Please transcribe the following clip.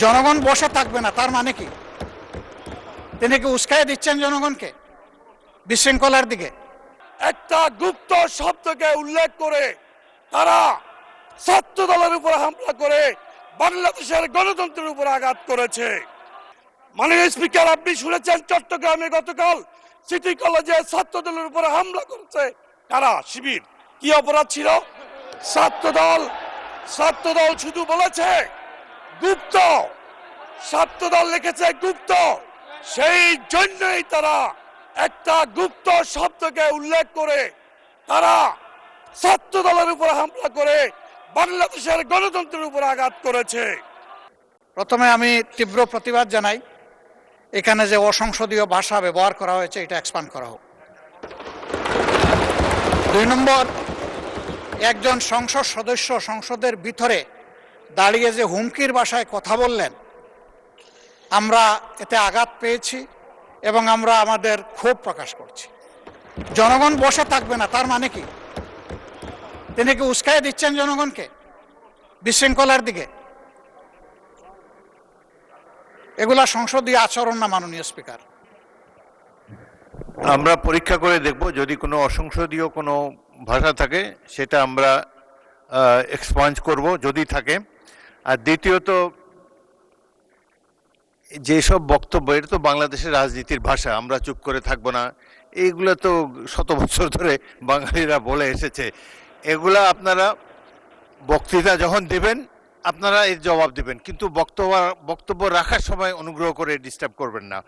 জনগণ বসে থাকবে না তার মানে কি? তিনি কি উস্কাই দিচ্ছেন জনগণকে বিশৃঙ্খলার দিকে? একটা গুপ্ত শব্দকে উল্লেখ করে তারা ছাত্র দলের উপর হামলা করে বাংলাদেশের গণতন্ত্রের উপর আঘাত করেছে। মাননীয় স্পিকার, আপনি শুনেছেন চট্টগ্রামে গতকাল সিটি কলেজে ছাত্র দলের উপর হামলা করেছে কারা? শিবির। কি অপরাধ ছিল? ছাত্র দল শুধু বলেছে গুপ্ত, ছাত্র দল লিখেছে গুপ্ত, সেই জন্যই তারা একটা গুপ্ত শব্দকে উল্লেখ করে তারা ছাত্র দলের উপর হামলা করে বাংলাদেশের গণতন্ত্রের উপর আঘাত করেছে। প্রথমে আমি তীব্র প্রতিবাদ জানাই, এখানে যে অসংসদীয় ভাষা ব্যবহার করা হয়েছে এটা এক্সপান্ড করা হোক। 2 নম্বর, একজন সংসদ সদস্য সংসদের ভিতরে দাঁড়িয়ে যে হুমকির ভাষায় কথা বললেন, আমরা এতে আঘাত পেয়েছি এবং আমরা আমাদের ক্ষোভ প্রকাশ করছি। জনগণ বসে থাকবে না তার মানে কি? তিনি কি উস্কাই দিচ্ছেন জনগণকে বিশৃঙ্খলার দিকে? এগুলা সংসদীয় আচরণ না, মাননীয় স্পিকার। আমরা পরীক্ষা করে দেখব, যদি কোনো অসংসদীয় কোনো ভাষা থাকে সেটা আমরা এক্সপাঞ্জ করব যদি থাকে। আর দ্বিতীয়ত, যেসব বক্তব্য, এটা তো বাংলাদেশের রাজনীতির ভাষা, আমরা চুপ করে থাকবো না, এইগুলো তো শত বছর ধরে বাঙালিরা বলে এসেছে। এগুলা আপনারা বক্তৃতা যখন দেবেন আপনারা এর জবাব দেবেন, কিন্তু বক্তব্য রাখার সময় অনুগ্রহ করে ডিস্টার্ব করবেন না।